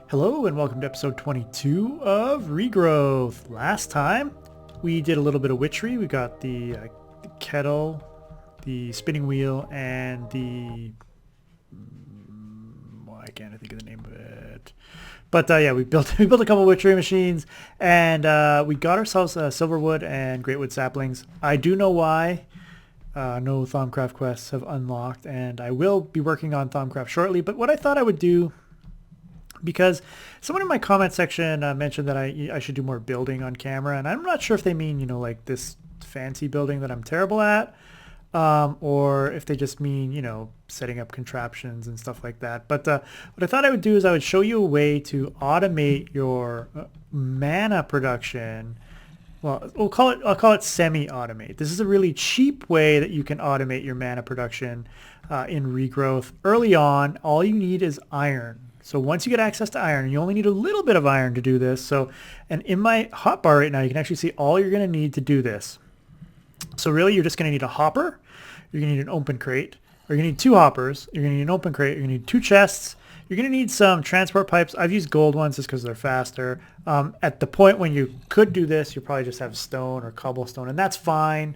Hello and welcome to episode 22 of Regrowth. Last time we did a little bit of witchery. We got the kettle, the spinning wheel, and the... I can't think of the name of it. But yeah, we built a couple witchery machines, and we got ourselves silverwood and greatwood saplings. I do know why. No Thaumcraft quests have unlocked, and I will be working on Thaumcraft shortly. But what I thought I would do, because someone in my comment section mentioned that I should do more building on camera, and I'm not sure if they mean, you know, like this fancy building that I'm terrible at, or if they just mean, you know, setting up contraptions and stuff like that. But what I thought I would do is I would show you a way to automate your mana production. Well, I'll call it semi-automate. This is a really cheap way that you can automate your mana production in Regrowth. Early on, all you need is iron. So once you get access to iron, you only need a little bit of iron to do this. So, and in my hotbar right now, you can actually see all you're going to need to do this. So really, you're just going to need a hopper. You're going to need an open crate. Or you're going to need two hoppers. You're going to need an open crate. You're going to need two chests. You're going to need some transport pipes. I've used gold ones just because they're faster. At the point when you could do this, you probably just have stone or cobblestone, and that's fine.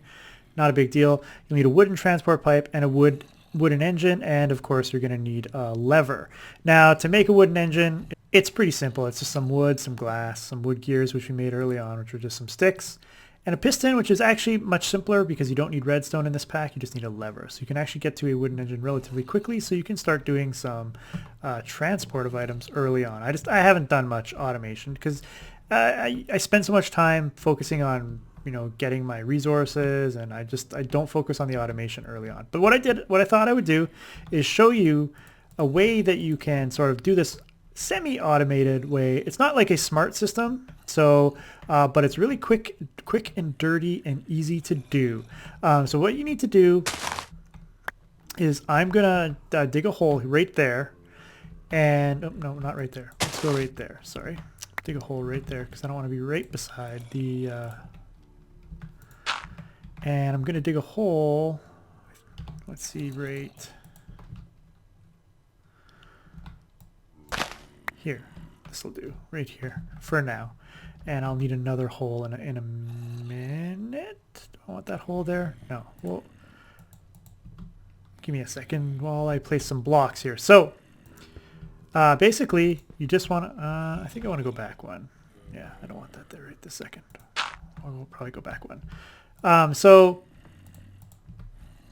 Not a big deal. You'll need a wooden transport pipe and a wooden engine, and of course you're going to need a lever. Now, to make a wooden engine, it's pretty simple. It's just some wood, some glass, some wood gears, which we made early on, which are just some sticks, and a piston, which is actually much simpler because you don't need redstone in this pack. You just need a lever. So you can actually get to a wooden engine relatively quickly, so you can start doing some transport of items early on. I haven't done much automation because I spend so much time focusing on, you know, getting my resources, and I don't focus on the automation early on. But what I thought I would do is show you a way that you can sort of do this semi-automated way. It's not like a smart system, so but it's really quick and dirty and easy to do. So what you need to do is I'm gonna dig a hole right there, and oh, no, not right there. Let's go right there. Sorry, dig a hole right there because I don't want to be right beside the. And I'm gonna dig a hole. Let's see, right here. This will do right here for now. And I'll need another hole in a minute. Do I want that hole there? No. Well, give me a second while I place some blocks here. So basically, you just want to. I think I want to go back one. Yeah, I don't want that there right this second. I'll probably go back one. So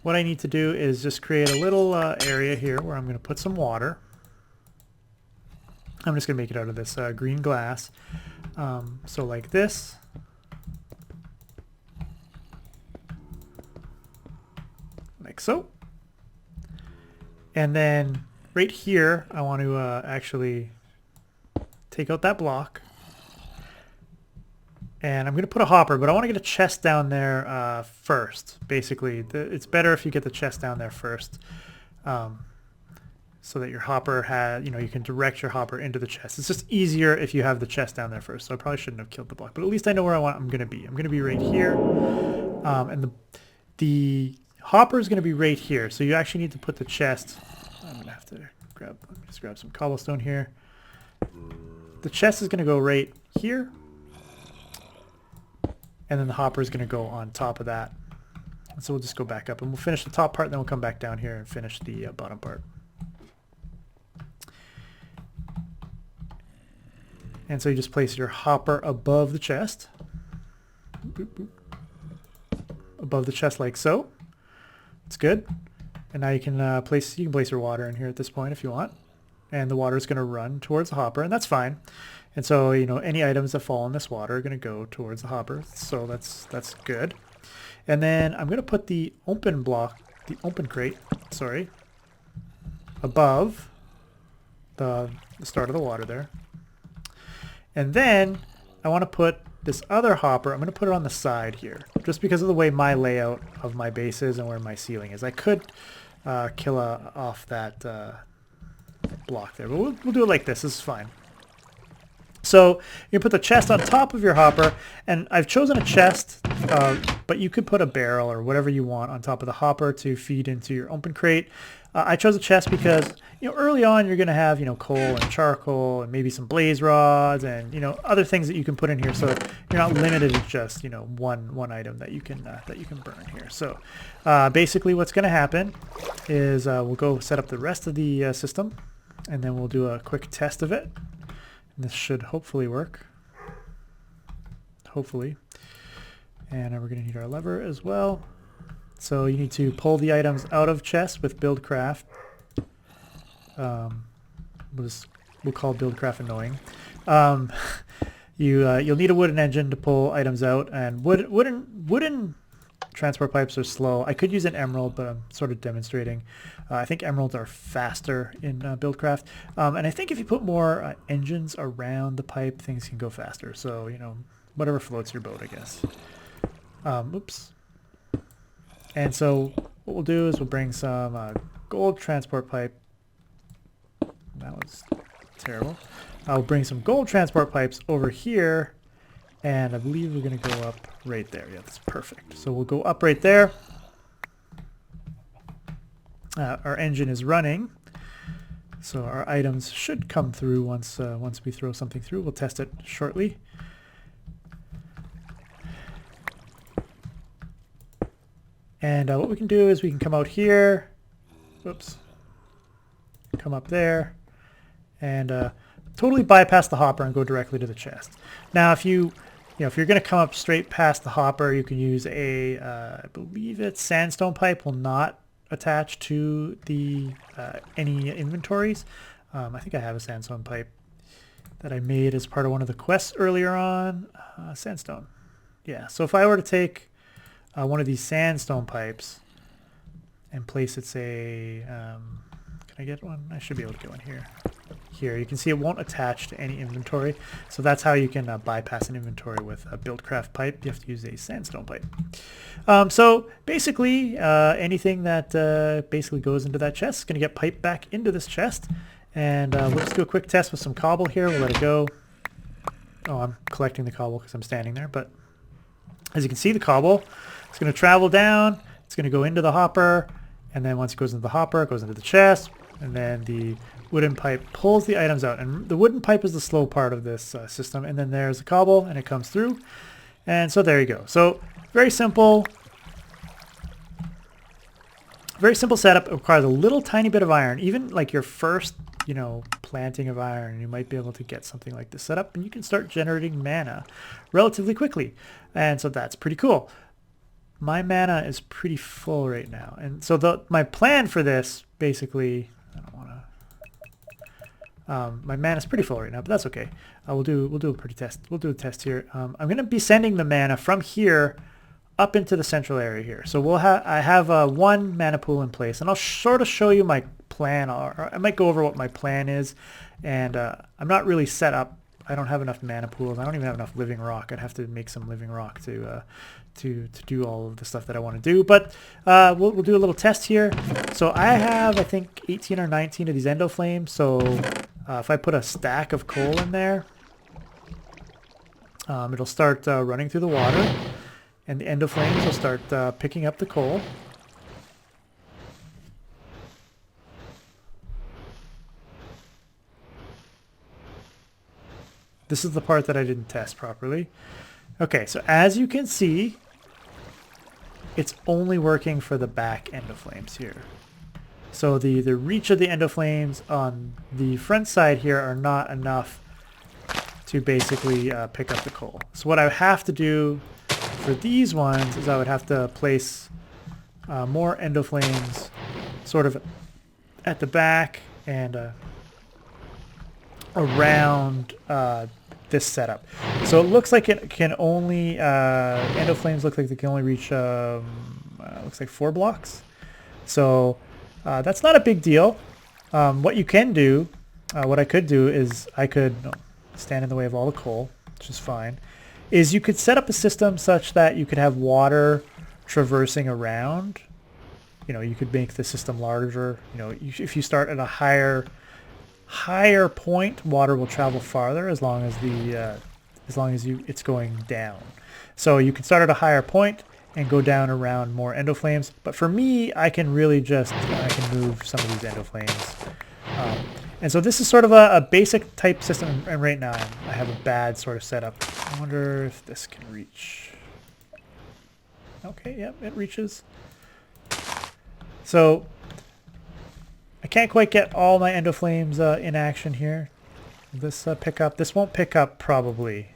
what I need to do is just create a little area here where I'm going to put some water. I'm just going to make it out of this green glass. So like this. Like so. And then right here, I want to actually take out that block. And I'm going to put a hopper, but I want to get a chest down there first. Basically, it's better if you get the chest down there first, so that your hopper has, you know, you can direct your hopper into the chest. It's just easier if you have the chest down there first. So I probably shouldn't have killed the block, but at least I know where I'm going to be. I'm going to be right here, and the hopper is going to be right here. So you actually need to put the chest. I'm going to have to just grab some cobblestone here. The chest is going to go right here. And then the hopper is going to go on top of that. And so we'll just go back up and we'll finish the top part, then we'll come back down here and finish the bottom part. And so you just place your hopper above the chest. Boop, boop. Above the chest like so. It's good. And now you can place your water in here at this point if you want. And the water is going to run towards the hopper, and that's fine. And so, you know, any items that fall in this water are going to go towards the hopper. So that's good. And then I'm going to put the open crate, sorry, above the start of the water there. And then I want to put this other hopper, I'm going to put it on the side here, just because of the way my layout of my base is and where my ceiling is. I could kill off that block there, but we'll do it like this. This is fine. So you put the chest on top of your hopper, and I've chosen a chest, but you could put a barrel or whatever you want on top of the hopper to feed into your open crate. I chose a chest because, you know, early on you're going to have, you know, coal and charcoal and maybe some blaze rods and, you know, other things that you can put in here. So you're not limited to just, you know, one item that you can burn here. So basically what's going to happen is we'll go set up the rest of the system, and then we'll do a quick test of it. And this should hopefully work. Hopefully. And we're going to need our lever as well. So you need to pull the items out of chests with BuildCraft. We'll call BuildCraft annoying. You'll need a wooden engine to pull items out, and wooden transport pipes are slow. I could use an emerald, but I'm sort of demonstrating. I think emeralds are faster in BuildCraft, and I think if you put more engines around the pipe, things can go faster. So, you know, whatever floats your boat, I guess. Oops. And so what we'll do is we'll bring some gold transport pipe. That was terrible. I'll bring some gold transport pipes over here, and I believe we're going to go up right there. Yeah, that's perfect. So we'll go up right there. Our engine is running, so our items should come through once we throw something through. We'll test it shortly. And what we can do is we can come out here, whoops, come up there, and totally bypass the hopper and go directly to the chest. Now, if you're going to come up straight past the hopper, you can use I believe it's sandstone pipe will not attach to the any inventories. I think I have a sandstone pipe that I made as part of one of the quests earlier on. Sandstone, yeah. So if I were to take one of these sandstone pipes and place it, say, can I get one? I should be able to get one here. Here, you can see it won't attach to any inventory. So that's how you can bypass an inventory with a BuildCraft pipe. You have to use a sandstone pipe. So basically, anything that basically goes into that chest is going to get piped back into this chest. And we'll just do a quick test with some cobble here. We'll let it go. Oh, I'm collecting the cobble because I'm standing there. But as you can see, the cobble, it's going to travel down. It's going to go into the hopper. And then once it goes into the hopper, it goes into the chest. And then the wooden pipe pulls the items out. And the wooden pipe is the slow part of this system. And then there's the cobble, and it comes through. And so there you go. So very simple. Very simple setup. It requires a little tiny bit of iron. Even like your first, planting of iron, you might be able to get something like this set up. And you can start generating mana relatively quickly. And so that's pretty cool. My mana is pretty full right now. And so my plan for this, basically, I don't want to... my mana is pretty full right now, but that's okay. We'll do a pretty test. We'll do a test here. I'm going to be sending the mana from here up into the central area here. So I have one mana pool in place, and I'll sort of show you my plan, or I might go over what my plan is. And I'm not really set up. I don't have enough mana pools. I don't even have enough living rock. I'd have to make some living rock to do all of the stuff that I want to do. But we'll do a little test here. So I have, I think, 18 or 19 of these endo flames. So if I put a stack of coal in there, it'll start running through the water, and the endo flames will start picking up the coal. This is the part that I didn't test properly. Okay, so as you can see, it's only working for the back endo flames here. So the reach of the endo flames on the front side here are not enough to basically pick up the coal. So what I would have to do for these ones is I would have to place more endo flames sort of at the back and around this setup. So it looks like it can only endo flames look like they can only reach looks like 4 blocks. So that's not a big deal. What you can do, what I could do is I could stand in the way of all the coal, which is fine, is you could set up a system such that you could have water traversing around. You could make the system larger. If you start at a higher point, water will travel farther as long as it's going down. So you can start at a higher point, and go down around more endo flames. But for me, I can really just I can move some of these endo flames. And so this is sort of a basic type system, and right now I have a bad sort of setup. I wonder if this can reach. Okay, yep, it reaches. So I can't quite get all my endo flames in action here. This pick up. This won't pick up probably.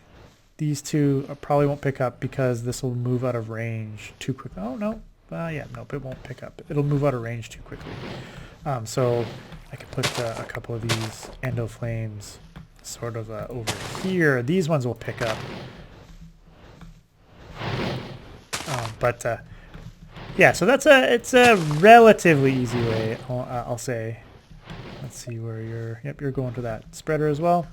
These two probably won't pick up because this will move out of range too quickly. Oh no, yeah, nope, it won't pick up. It'll move out of range too quickly. So I could put a couple of these endo flames sort of over here. These ones will pick up. Yeah, so it's a relatively easy way, I'll say. Let's see where you're. Yep, you're going to that spreader as well.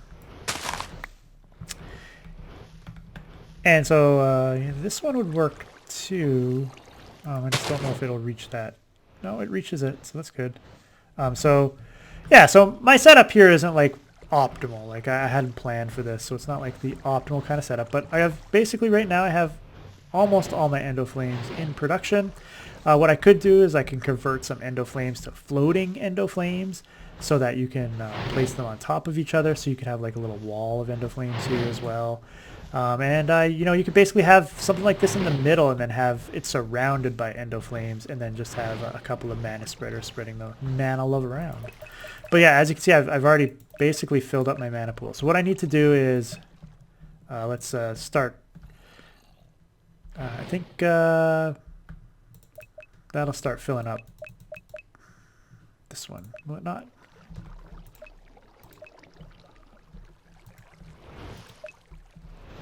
And so yeah, this one would work too. I just don't know if it'll reach that. No, it reaches it, so that's good. So yeah, so my setup here isn't like optimal. Like I hadn't planned for this, so it's not like the optimal kind of setup. But I have basically right now I have almost all my endo flames in production. What I could do is I can convert some endo flames to floating endo flames so that you can place them on top of each other, so you can have like a little wall of endo flames here as well. You know, you could basically have something like this in the middle and then have it surrounded by endo flames and then just have a couple of mana spreaders spreading the mana love around. But yeah, as you can see, I've already basically filled up my mana pool. So what I need to do is, let's start. I think that'll start filling up this one, whatnot.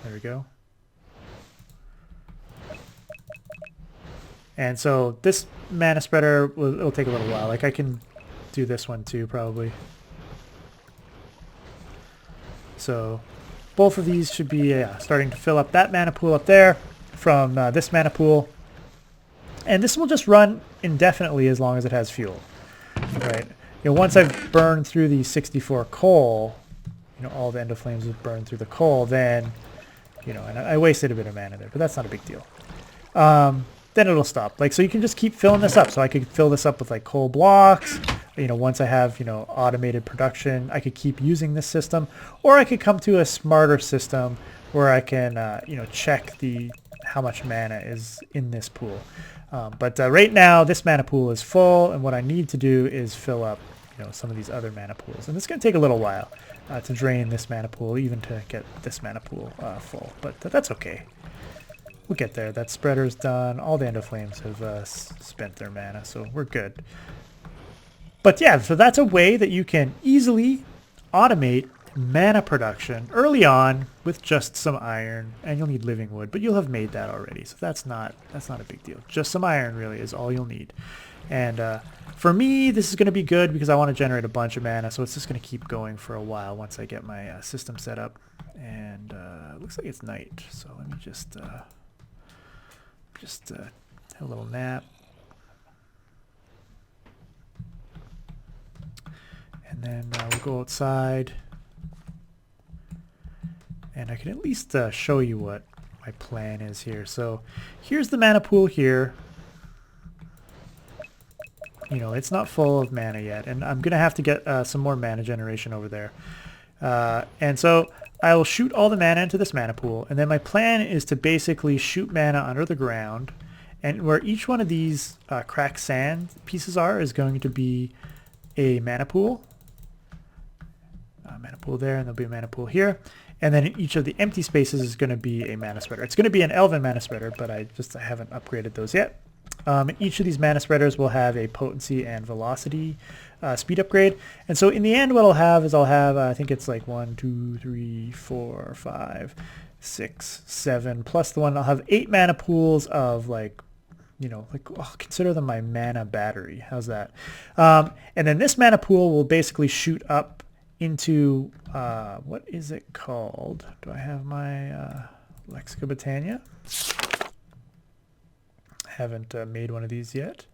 There we go. And so this mana spreader, it'll take a little while. Like I can do this one too, probably. So both of these should be starting to fill up that mana pool up there from this mana pool. And this will just run indefinitely as long as it has fuel. Right? You know, once I've burned through the 64 coal, you know, all the endo flames have burned through the coal, then, you know, and I wasted a bit of mana there, but that's not a big deal. Then it'll stop. Like, so you can just keep filling this up. So I could fill this up with like coal blocks. You know, once I have, you know, automated production, I could keep using this system, or I could come to a smarter system where I can, you know, check how much mana is in this pool. But right now, this mana pool is full, and what I need to do is fill up, you know, some of these other mana pools. And it's going to take a little while to drain this mana pool, even to get this mana pool full. But that's okay. We'll get there. That spreader's done. All the endo flames have spent their mana, so we're good. But yeah, so that's a way that you can easily automate mana production early on with just some iron, and you'll need living wood, but you'll have made that already, so that's not a big deal. Just some iron really is all you'll need. And for me, this is going to be good because I want to generate a bunch of mana, so it's just going to keep going for a while once I get my system set up. And it looks like it's night, so let me just have a little nap. And then we'll go outside. And I can at least show you what my plan is here. So here's the mana pool here. You know, it's not full of mana yet, and I'm going to have to get some more mana generation over there. And so I will shoot all the mana into this mana pool, and then my plan is to basically shoot mana under the ground, and where each one of these cracked sand pieces is going to be a mana pool. Mana pool there, and there'll be a mana pool here. And then in each of the empty spaces is going to be a mana spreader. It's going to be an elven mana spreader, but I haven't upgraded those yet. Each of these mana spreaders will have a potency and velocity speed upgrade. And so in the end, what I'll have is I think it's like 1, 2, 3, 4, 5, 6, 7, plus the one. I'll have 8 mana pools of like, you know, like I'll consider them my mana battery. How's that? And then this mana pool will basically shoot up into, what is it called? Do I have my Lexica Botania? Haven't made one of these yet.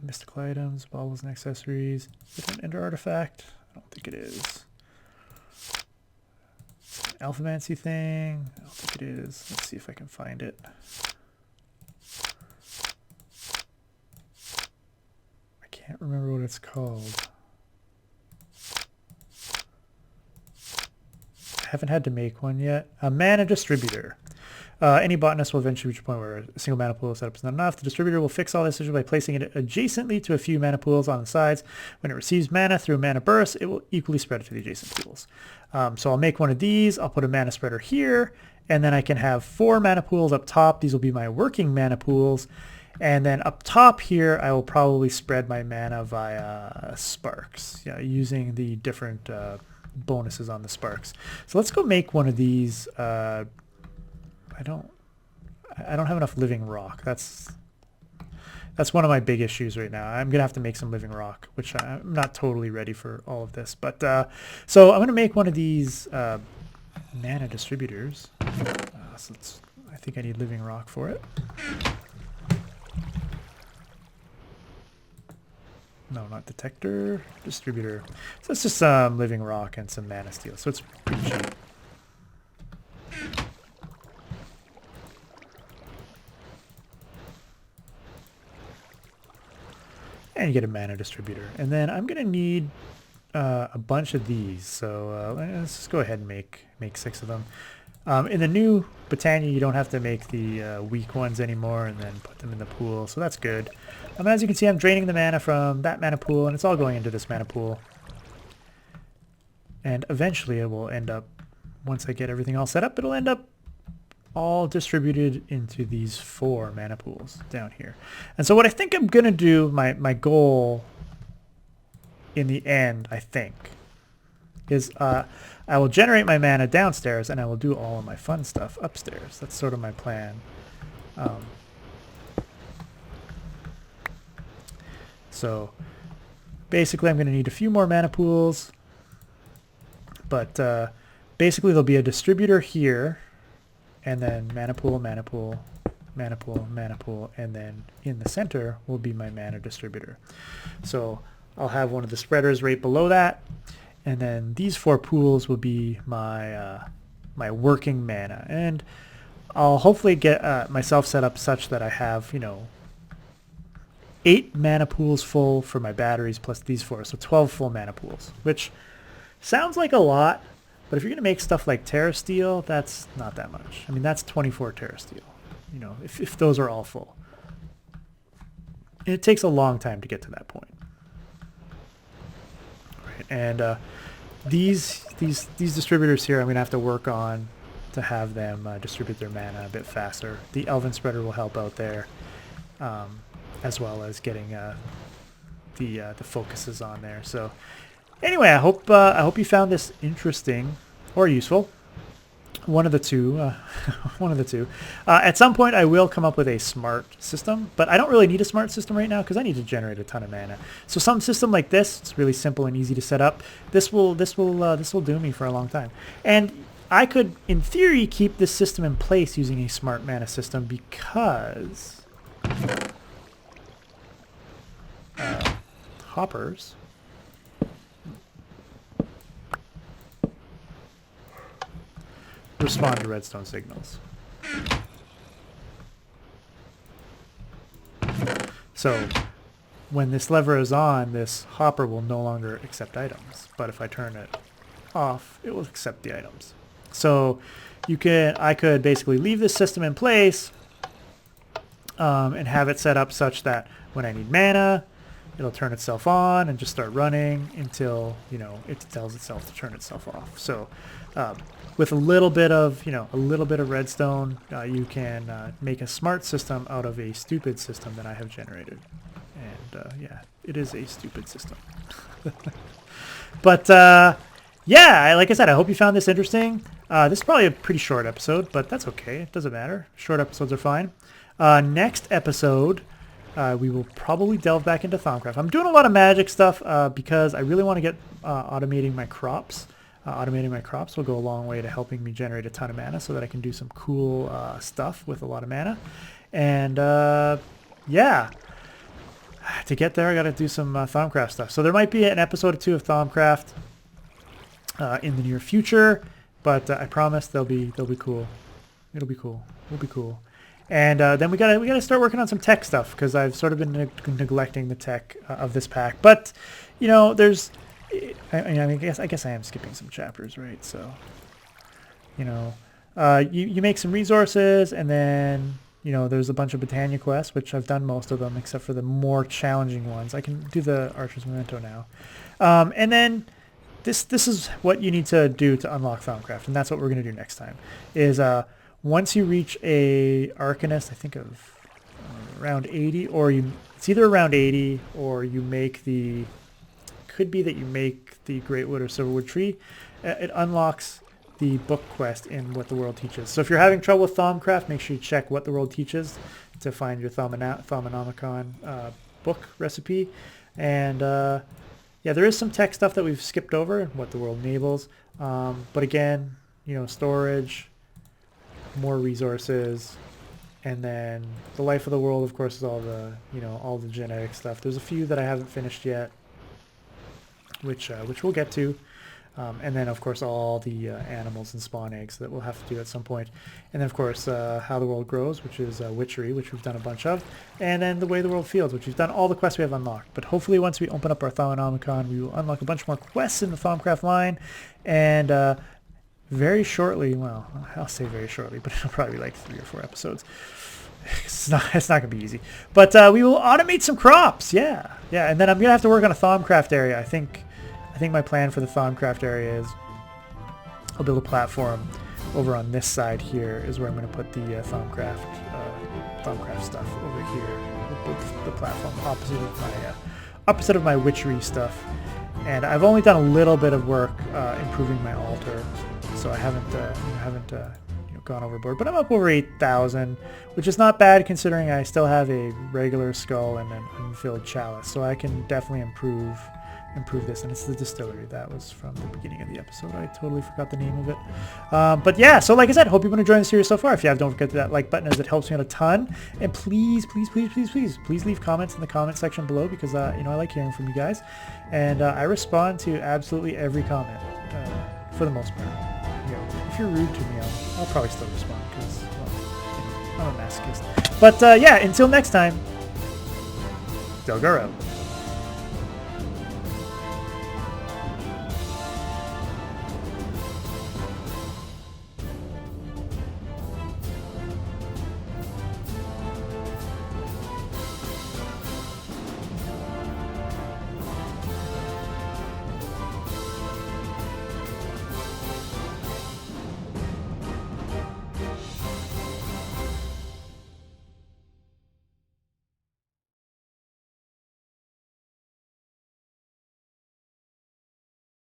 Mystical items, baubles and accessories. Is it an ender artifact? I don't think it is. Alphamancy thing? I don't think it is. Let's see if I can find it. Can't remember what it's called. I haven't had to make one yet. A mana distributor. Any botanist will eventually reach a point where a single mana pool setup is not enough. The distributor will fix all this issue by placing it adjacently to a few mana pools on the sides. When it receives mana through a mana burst, it will equally spread it to the adjacent pools. So I'll make one of these. I'll put a mana spreader here, and then I can have 4 mana pools up top. These will be my working mana pools. And then up top here, I will probably spread my mana via sparks, using the different bonuses on the sparks. So let's go make one of these. I don't have enough living rock. That's one of my big issues right now. I'm gonna have to make some living rock, which I'm not totally ready for all of this. But so I'm gonna make one of these mana distributors. I think I need living rock for it. No, not detector, distributor. So it's just some living rock and some mana steel. So it's pretty cheap. And you get a mana distributor. And then I'm going to need a bunch of these. So let's just go ahead and make 6 of them. In the new Botania, you don't have to make the weak ones anymore and then put them in the pool. So that's good. As you can see, I'm draining the mana from that mana pool, and it's all going into this mana pool. And eventually it will end up, once I get everything all set up, it'll end up all distributed into these 4 mana pools down here. And so what I think I'm going to do, my goal in the end, I think, is I will generate my mana downstairs and I will do all of my fun stuff upstairs. That's sort of my plan. So basically I'm going to need a few more mana pools, but basically there'll be a distributor here, and then mana pool, mana pool, mana pool, mana pool, and then in the center will be my mana distributor. So I'll have one of the spreaders right below that, and then these 4 pools will be my my working mana. And I'll hopefully get myself set up such that I have, 8 mana pools full for my batteries plus these 4, so 12 full mana pools, which sounds like a lot. But if you're going to make stuff like Terra Steel, that's not that much. I mean, that's 24 Terra Steel, if those are all full. And it takes a long time to get to that point. Right. And these distributors here, I'm going to have to work on to have them distribute their mana a bit faster. The Elven Spreader will help out there, as well as getting the focuses on there. So anyway, I hope you found this interesting or useful. One of the two. One of the two. At some point, I will come up with a smart system, but I don't really need a smart system right now because I need to generate a ton of mana. So some system like this, it's really simple and easy to set up. This will do me for a long time. And I could, in theory, keep this system in place using a smart mana system because hoppers respond to redstone signals. So when this lever is on, this hopper will no longer accept items. But if I turn it off, it will accept the items. So I could basically leave this system in place and have it set up such that when I need mana, it'll turn itself on and just start running until it tells itself to turn itself off. So with a little bit of redstone, you can make a smart system out of a stupid system that I have generated. And yeah, it is a stupid system. But yeah, like I said, I hope you found this interesting. This is probably a pretty short episode, but that's okay. It doesn't matter. Short episodes are fine. Next episode, we will probably delve back into Thaumcraft. I'm doing a lot of magic stuff because I really want to get automating my crops. Automating my crops will go a long way to helping me generate a ton of mana so that I can do some cool stuff with a lot of mana. And yeah, to get there, I got to do some Thaumcraft stuff. So there might be an episode or 2 of Thaumcraft in the near future, but I promise they'll be cool. It'll be cool. We'll be cool. And then we gotta start working on some tech stuff because I've sort of been neglecting the tech of this pack. But you know, there's, I guess I am skipping some chapters, right? So you know, you make some resources, and then you know there's a bunch of Botania quests, which I've done most of them except for the more challenging ones. I can do the Archer's Memento now, and then this is what you need to do to unlock Thaumcraft, and that's what we're gonna do next time. Is once you reach a Arcanist, I think of around 80, or it's either around 80 or you make the, could be that you make the Greatwood or Silverwood tree. It unlocks the book quest in What the World Teaches. So if you're having trouble with Thaumcraft, make sure you check What the World Teaches to find your Thaumonomicon book recipe. And yeah, there is some tech stuff that we've skipped over in What the World enables. But again, you know, storage, more resources, and then the life of the world, of course, is all the, you know, all the genetic stuff. There's a few that I haven't finished yet, which we'll get to, and then of course all the animals and spawn eggs that we'll have to do at some point, and then of course how the world grows, which is witchery, which we've done a bunch of, and then the way the world feels, which we've done all the quests we have unlocked. But hopefully once we open up our Thaumonomicon, we will unlock a bunch more quests in the Thaumcraft line, and very shortly, well, I'll say very shortly, but it'll probably be like 3 or 4 episodes. It's not gonna be easy, but we will automate some crops. Yeah, and then I'm gonna have to work on a Thaumcraft area. I think my plan for the Thaumcraft area is I'll build a platform over on this side here is where I'm gonna put the Thaumcraft stuff over here. We'll put the platform opposite of my witchery stuff. And I've only done a little bit of work improving my altar, so I haven't gone overboard. But I'm up over 8,000, which is not bad considering I still have a regular skull and an unfilled chalice. So I can definitely improve this. And it's the distillery. That was from the beginning of the episode. I totally forgot the name of it. But yeah, so like I said, hope you've been enjoying the series so far. If you have, don't forget that like button, as it helps me out a ton. And please leave comments in the comment section below, because you know, I like hearing from you guys, and I respond to absolutely every comment for the most part. You know, if you're rude to me, I'll probably still respond, because, well, you know, I'm a masochist. But yeah, until next time, Delgar out.